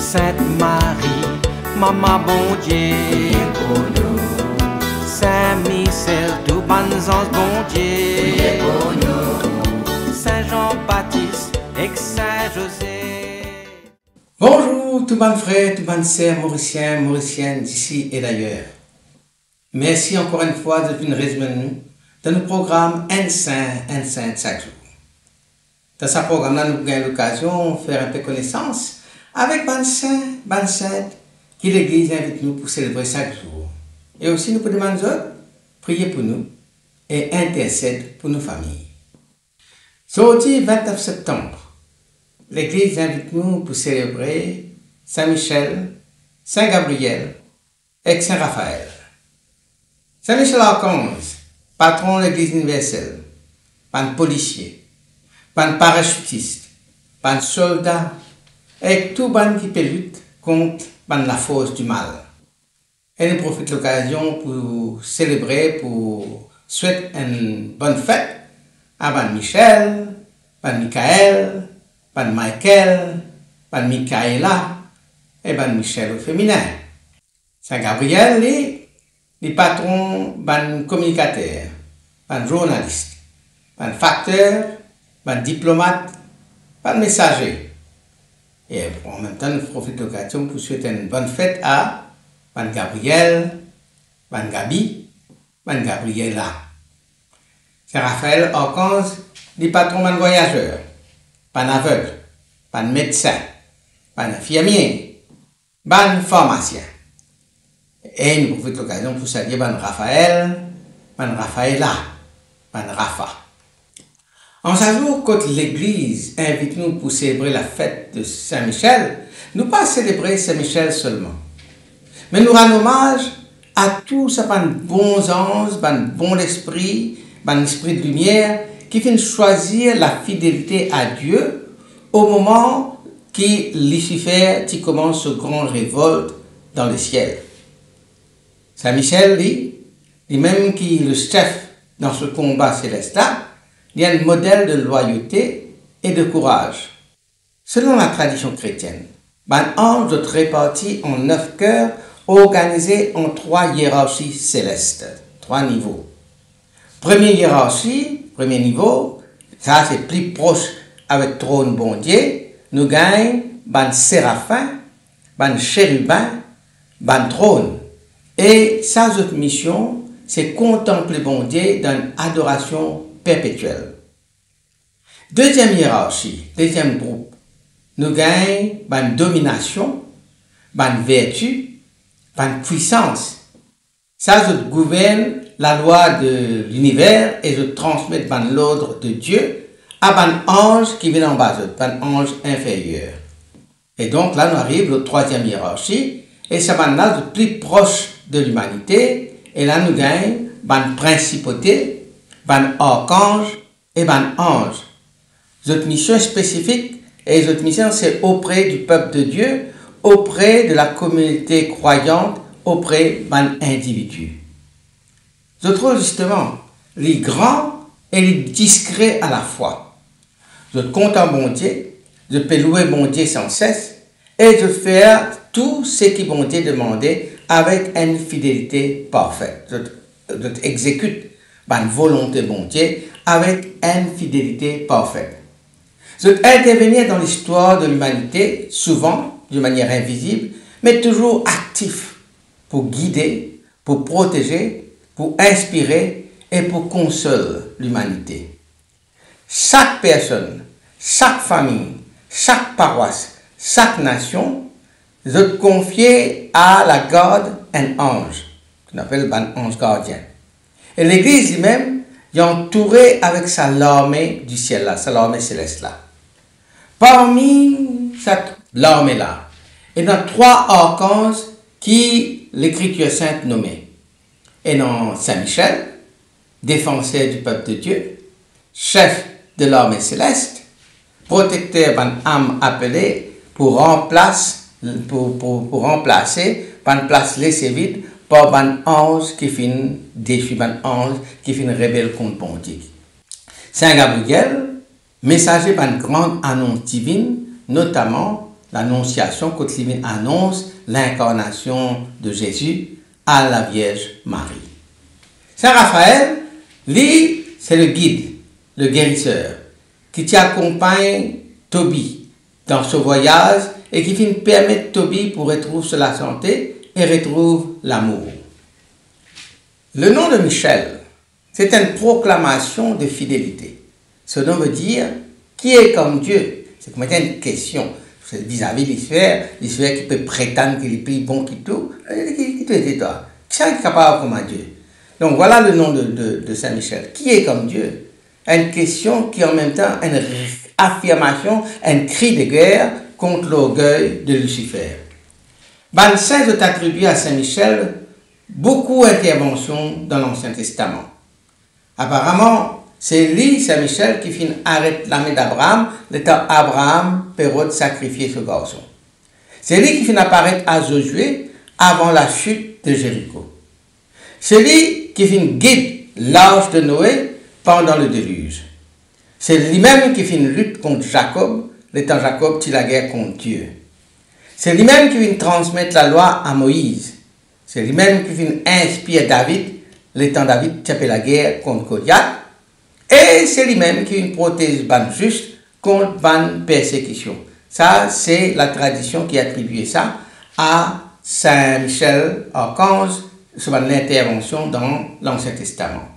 Sainte Marie, Maman bon Dieu, pour nous. Saint Michel, tout bon ange bon Dieu, pour nous. Saint Jean-Baptiste et Saint José. Bonjour tout bon frère, tout bon sœur, mauriciens, mauriciennes d'ici et d'ailleurs. Merci encore une fois de venir rejoindre nous dans le programme Un Saint chaque jour. Dans ce programme-là, nous avons l'occasion de faire un peu connaissance avec ban saint, ban sainte, qui l'Église invite nous pour célébrer chaque jour. Et aussi, nous pouvons demander prier pour nous et intercéder pour nos familles. Jeudi 29 septembre, l'Église invite nous pour célébrer Saint Michel, Saint Gabriel et Saint Raphaël. Saint Michel Archange, patron de l'Église universelle, pan policier, pan parachutiste, pan soldat, et tout ban qui peut lutter contre la force du mal. Et nous profitons de l'occasion pour célébrer, pour souhaiter une bonne fête à ban Michel, ban Michael, ban Michael, ban Michaela et ban Michel au féminin. Saint Gabriel, les patrons, ban communicateur, ban journaliste, ban facteur, ban diplomate, ban messager. Et en même temps, nous profitons de l'occasion pour souhaiter une bonne fête à ban Gabriel, ban Gabi, ban Gabriela. Saint Raphaël, Archange, les patrons, ban voyageurs, ban aveugle, ban médecin, ban infirmier, ban pharmacien. Et nous profitons de l'occasion pour saluer ban Raphaël, ban Raphaëla, ban Rafa. En ce jour, quand l'Église invite nous pour célébrer la fête de Saint-Michel, nous ne pas célébrer Saint-Michel seulement, mais nous rendons hommage à tous ces bons anges, bons esprits, bon esprit de lumière, qui viennent choisir la fidélité à Dieu au moment que Lucifer commence ce grand révolte dans le ciel. Saint-Michel, lui-même qui est le chef dans ce combat céleste-là, il y a un modèle de loyauté et de courage. Selon la tradition chrétienne, un ange est réparti en 9 cœurs organisés en 3 hiérarchies célestes, 3 niveaux. Première hiérarchie, premier niveau, ça c'est plus proche avec le trône bon Dieu, nous gagnons un séraphin, un chérubin, un trône. Et sa autre mission, c'est contempler bon Dieu dans une adoration perpétuelle. Deuxième hiérarchie, deuxième groupe, nous gagnons une domination, une vertu, une puissance. Ça, je gouverne la loi de l'univers et je transmets l'ordre de Dieu à un ange qui vient en bas, un ange inférieur. Et donc là, nous arrivons à la troisième hiérarchie et c'est maintenant le plus proche de l'humanité. Et là, nous gagnons une principauté, un archange et un ange. Notre mission spécifique et notre mission, c'est auprès du peuple de Dieu, auprès de la communauté croyante, auprès d'un individu. Je trouve justement les grands et les discrets à la fois. Je compte en bon Dieu, je peux louer bon Dieu sans cesse et je fais tout ce qui bon Dieu demandait avec une fidélité parfaite. Je exécute ma volonté bon Dieu avec une fidélité parfaite. Je intervenir dans l'histoire de l'humanité, souvent de manière invisible, mais toujours actif pour guider, pour protéger, pour inspirer et pour consoler l'humanité. Chaque personne, chaque famille, chaque paroisse, chaque nation, je confie à la garde un ange, qu'on appelle un ange gardien. Et l'Église lui-même est entourée avec sa l'armée du ciel là, sa l'armée céleste là. Parmi cette l'armée-là, il y a 3 archanges qui l'Écriture sainte nommait. Et dans Saint-Michel, défenseur du peuple de Dieu, chef de l'armée céleste, protecteur d'une âme appelée pour remplacer, une place laissée vide par un ange qui finit déchu, un ange qui finit rebelle contre bon Dieu. Saint Gabriel, messager d'une grande annonce divine, notamment l'annonciation quand il annonce l'incarnation de Jésus à la Vierge Marie. Saint Raphaël, lui, c'est le guide, le guérisseur, qui t'accompagne Tobie dans ce voyage et qui finit permettre Tobie pour retrouver la santé et retrouve l'amour. Le nom de Michel, c'est une proclamation de fidélité. Ce nom veut dire qui est comme Dieu. C'est comme une question. C'est vis-à-vis l'histoire qui peut prétendre qu'il est plus bon que tout. Qui est toi? Qui est capable comme Dieu? Donc voilà le nom de Saint Michel. Qui est comme Dieu? Une question qui en même temps une affirmation, un cri de guerre contre l'orgueil de Lucifer. Ban saint est attribué à Saint Michel beaucoup d'interventions dans l'Ancien Testament. Apparemment, c'est lui, Saint Michel, qui finit arrêter l'armée d'Abraham, le temps Abraham peut sacrifier ce garçon. C'est lui qui finit apparaître à Josué avant la chute de Jéricho. C'est lui qui finit guide l'arche de Noé pendant le déluge. C'est lui-même qui finit lutte contre Jacob, le temps Jacob tire la guerre contre Dieu. C'est lui-même qui vient transmettre la loi à Moïse. C'est lui-même qui vient inspirer David, le temps David tape la guerre contre Goliath. Et c'est lui-même qui vient protéger ban juste contre ban persécution. Ça, c'est la tradition qui attribue ça à Saint Michel Archange sur l'intervention dans l'Ancien Testament.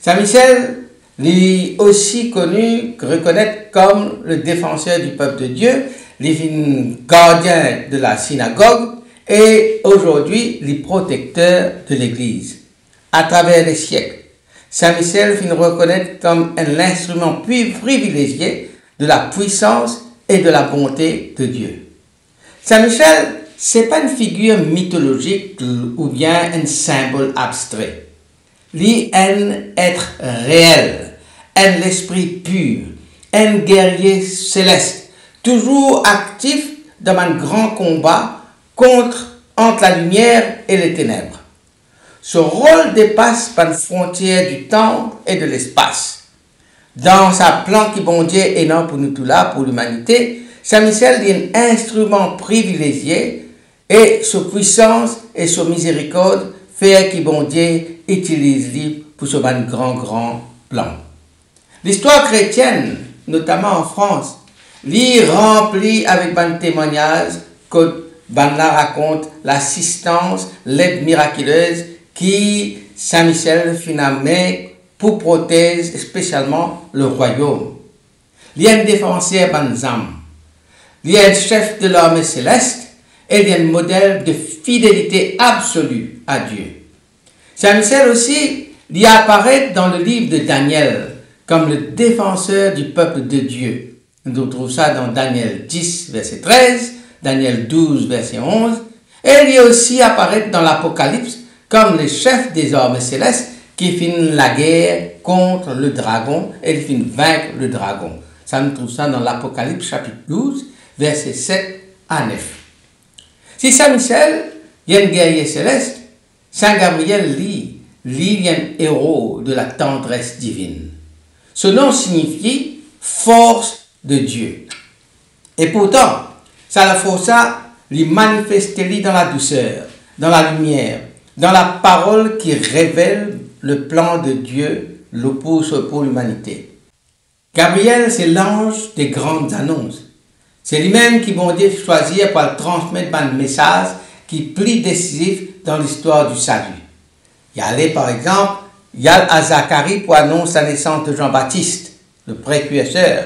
Saint Michel est aussi connu, reconnaître comme le défenseur du peuple de Dieu, le gardien de la synagogue et aujourd'hui le protecteur de l'Église. À travers les siècles, Saint Michel finit reconnaître comme un instrument privilégié de la puissance et de la bonté de Dieu. Saint Michel, ce n'est pas une figure mythologique ou bien un symbole abstrait. Il est un être réel, un esprit pur, un guerrier céleste, toujours actif dans un grand combat entre la lumière et les ténèbres. Son rôle dépasse par les frontières du temps et de l'espace. Dans sa plan qui bon Dieu est non pour nous tous là, pour l'humanité, Saint Michel est un instrument privilégié et sa puissance et sa miséricorde fait que bon Dieu utilise lui pour ce grand plan. L'histoire chrétienne, notamment en France, l'y remplit avec un témoignage que la raconte l'assistance, l'aide miraculeuse qui Saint Michel finalement pour protéger spécialement le royaume. Il y a un défenseur banzam, il y a un chef de l'armée céleste et il y a un modèle de fidélité absolue à Dieu. Saint Michel aussi, il apparaît dans le livre de Daniel comme le défenseur du peuple de Dieu. On trouve ça dans Daniel 10, verset 13, Daniel 12, verset 11, et il aussi apparaît dans l'Apocalypse comme le chef des armées célestes qui finit la guerre contre le dragon et il finit vaincre le dragon. Ça, nous trouve ça dans l'Apocalypse chapitre 12, verset 7 à 9. Si Saint Michel il y a un guerrier céleste, Saint Gabriel est un héros de la tendresse divine. Ce nom signifie force de Dieu. Et pourtant, ça la force lui manifester dans la douceur, dans la lumière, dans la parole qui révèle le plan de Dieu, le pour l'humanité. Gabriel, c'est l'ange des grandes annonces. C'est lui-même qui bon Dieu choisir pour transmettre un message qui est plus décisif dans l'histoire du salut. Il y a par exemple, il y a à Zacharie pour annoncer la naissance de Jean-Baptiste, le précurseur.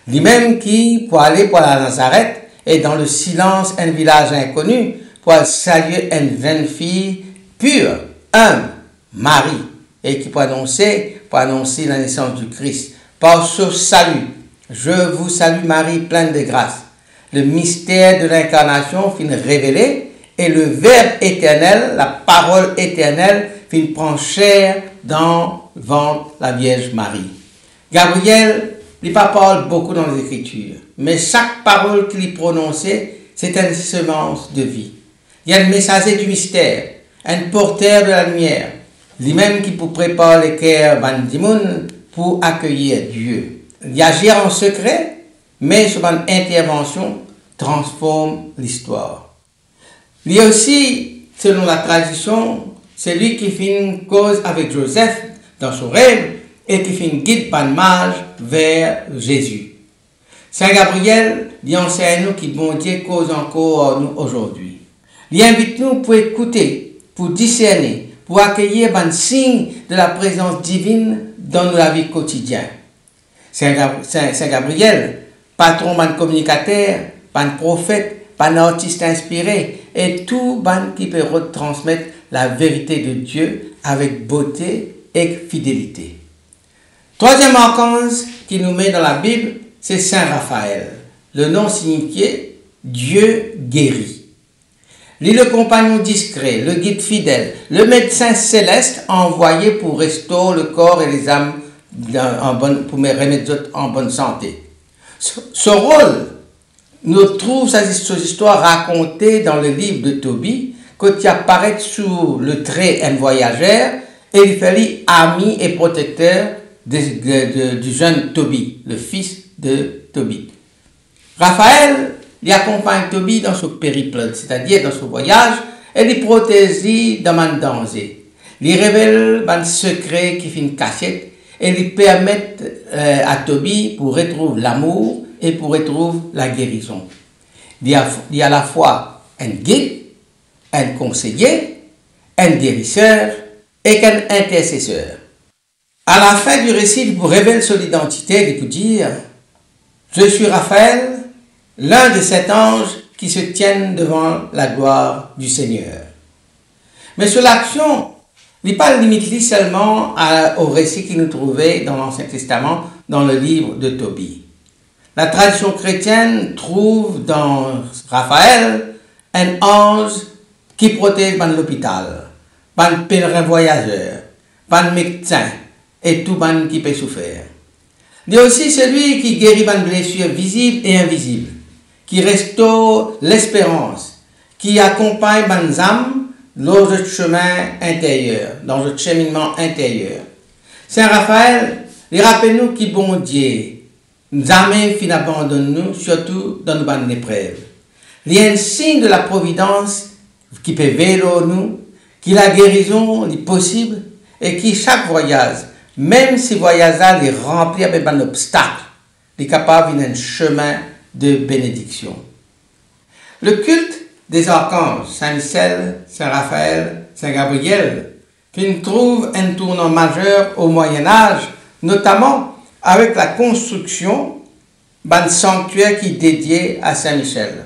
Lui-même qui, pour aller pour la Nazareth, et dans le silence un village inconnu, pour saluer une jeune fille pure, humble, Marie, et qui pour annoncer la naissance du Christ. Par ce salut, je vous salue Marie, pleine de grâce. Le mystère de l'incarnation finit révélé, et le Verbe éternel, la parole éternelle, finit prendre chair dans le ventre la Vierge Marie. Gabriel, il parle beaucoup dans les Écritures, mais chaque parole qu'il prononçait, c'est une semence de vie. Il y a un messager du mystère, un porteur de la lumière, lui-même qui pour préparer les cœurs pour accueillir Dieu. Il agit en secret, mais sur une intervention transforme l'histoire. Il y a aussi, selon la tradition, celui qui fait une cause avec Joseph dans son rêve et qui fait une guide par mage vers Jésus. Saint Gabriel, il enseigne nous qui bon Dieu cause encore nous aujourd'hui. Il invite nous pour écouter, pour discerner, pour accueillir un signe de la présence divine dans la vie quotidienne. Saint Gabriel, patron d'un communicateur, d'un prophète, d'un artiste inspiré, et tout ban qui peut retransmettre la vérité de Dieu avec beauté et fidélité. Troisième archange qui nous met dans la Bible, c'est Saint Raphaël. Le nom signifiait Dieu guérit. Il est le compagnon discret, le guide fidèle, le médecin céleste envoyé pour restaurer le corps et les âmes pour me remettre en bonne santé. Ce rôle, nous trouvons ces histoires racontées dans le livre de Tobie, quand il apparaît sous le trait un voyageur, et il fallait ami et protecteur du jeune Tobie, le fils de Tobie. Raphaël, il accompagne Tobie dans son périple, c'est-à-dire dans son voyage, et il protège dans un danger. Il révèle un secret qui fait une cachette, et il permet à Tobie pour retrouver l'amour et pour retrouver la guérison. Il y a à la fois un guide, un conseiller, un guérisseur et un intercesseur. À la fin du récit, il vous révèle son identité, il vous dit « Je suis Raphaël, l'un de sept anges qui se tiennent devant la gloire du Seigneur. » Mais sur l'action, il n'est pas limité seulement au récit qu'il nous trouvait dans l'Ancien Testament, dans le livre de Tobie. La tradition chrétienne trouve dans Raphaël un ange qui protège l'hôpital, un pèlerin voyageur, un médecin et tout le qui peut souffrir. Il y a aussi celui qui guérit les blessures visibles et invisibles, qui restaure l'espérance, qui accompagne les âmes dans notre chemin intérieur, dans notre cheminement intérieur. Saint Raphaël, il rappelle nous qui bon Dieu, jamais fin abandonne nous, surtout dans nos épreuves. Il y a un signe de la providence qui peut veiller nous, qui la guérison est possible et qui chaque voyage, même si le voyage est rempli avec un obstacle, est capable d'un chemin de bénédiction. Le culte des archanges, Saint Michel, Saint Raphaël, Saint Gabriel, qui trouve un tournant majeur au Moyen-Âge, notamment avec la construction d'un sanctuaire qui est dédié à Saint Michel,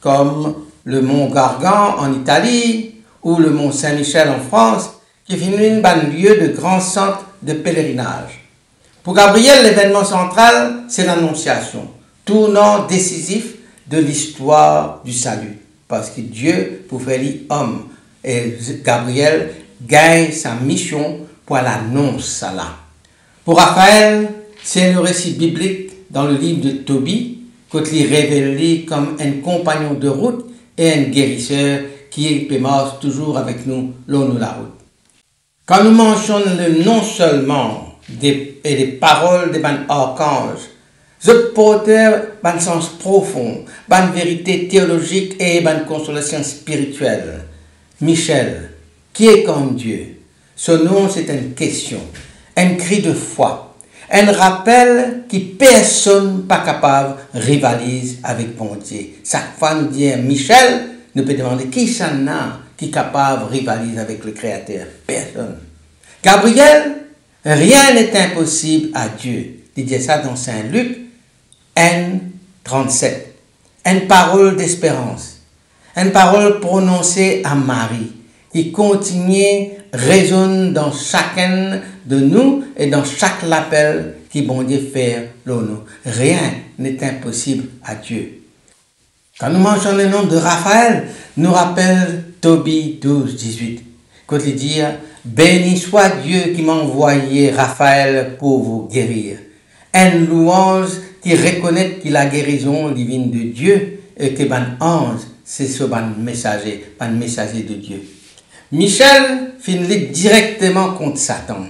comme le mont Gargan en Italie ou le mont Saint-Michel en France, qui finit un lieu de grand centre de pèlerinage. Pour Gabriel, l'événement central, c'est l'Annonciation, tournant décisif de l'histoire du salut, parce que Dieu pour faire l'homme, et Gabriel gagne sa mission pour l'annonce à là. Pour Raphaël, c'est le récit biblique dans le livre de Tobie, quand il est révélé comme un compagnon de route et un guérisseur qui marche toujours avec nous long de la route. Quand nous mentionnons non seulement les paroles des archanges, je porteur un sens profond, une vérité théologique et une consolation spirituelle. Michel, qui est comme Dieu? Ce nom, c'est une question, un cri de foi, un rappel que personne pas capable rivalise avec bon Dieu. Chaque fois nous dit Michel, nous peut demander qui ça n'a qui est capable de rivaliser avec le Créateur? Personne. Gabriel, rien n'est impossible à Dieu. Il dit ça dans Saint Luc N37. Une parole d'espérance, une parole prononcée à Marie, qui continue, résonne dans chacun de nous et dans chaque appel qui bon Dieu fait l'honneur. Rien n'est impossible à Dieu. Quand nous mentionnons le nom de Raphaël, nous rappelle Tobie 12, 18. Quand il dit « Béni soit Dieu qui m'a envoyé Raphaël pour vous guérir ». Une louange qui reconnaît que la guérison divine de Dieu et que ben ange, c'est ce messager de Dieu. Michel finit directement contre Satan.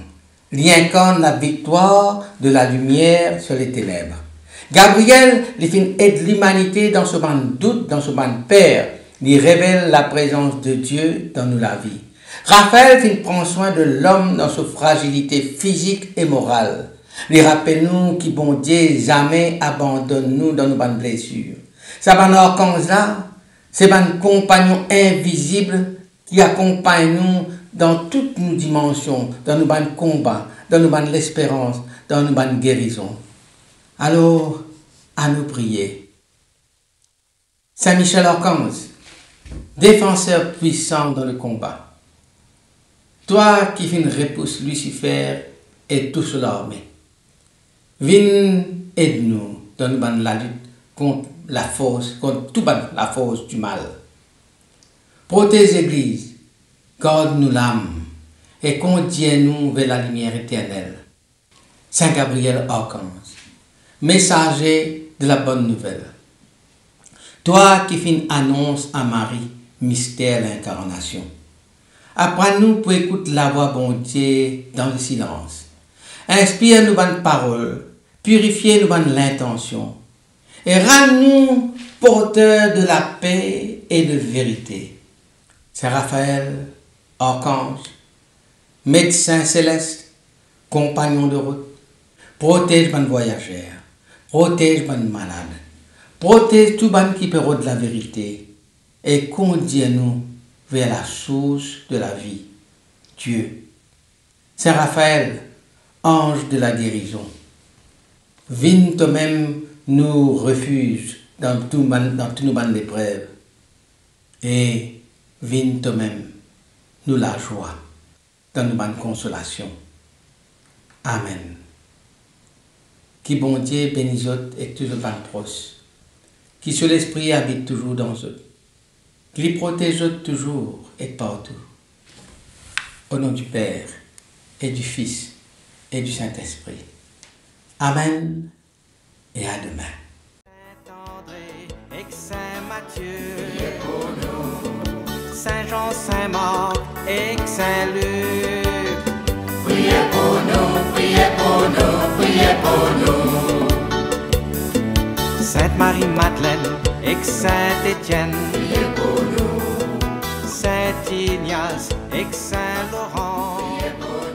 Il incarne la victoire de la lumière sur les ténèbres. Gabriel, il aide l'humanité dans ce ban doute, dans ce ban peur. Il révèle la présence de Dieu dans nous la vie. Raphaël, il prend soin de l'homme dans sa fragilité physique et morale. Il rappelle nous que bon Dieu jamais abandonne nous dans nos bonnes blessures. Ça ban archange là, c'est un compagnon invisible qui accompagne nous dans toutes nos dimensions, dans nos bonnes combats, dans nos bonnes l'espérance, dans nos bonnes guérisons. Alors, à nous prier. Saint Michel Archange, défenseur puissant dans le combat. Toi qui viens repousser Lucifer et tout son armée. Viens aide-nous dans la lutte contre la force, contre toute la force du mal. Protège l'Église, garde-nous l'âme et conduis-nous vers la lumière éternelle. Saint Gabriel Archange, messager de la bonne nouvelle. Toi qui fin annonce à Marie, mystère l'incarnation. Apprends-nous pour écouter la voix bon Dieu dans le silence. Inspire-nous bonnes paroles, purifie-nous bonnes l'intention. Et rends-nous porteurs de la paix et de vérité. Saint Raphaël, Archange, médecin céleste, compagnon de route, protège bonnes voyageurs, protège bonnes malades, protège tout bon qui perd de la vérité et conduis-nous vers la source de la vie, Dieu. Saint Raphaël, ange de la guérison, viens toi-même nous refuge dans toutes nos bonnes épreuves et viens toi-même nous la joie dans nos bonnes consolations. Amen. Qui bon Dieu bénisse et toujours bonne proche, qui sur l'esprit habite toujours dans eux, qui les protège toujours et partout. Au nom du Père et du Fils et du Saint-Esprit. Amen et à demain. Saint-André et Saint Matthieu, priez pour nous. Saint Jean, Saint Marc et Saint Luc, priez pour nous, priez pour nous, priez pour nous. Sainte Marie-Madeleine et Saint Étienne, priez pour nous. Saint Ignace et Saint Laurent, priez pour nous.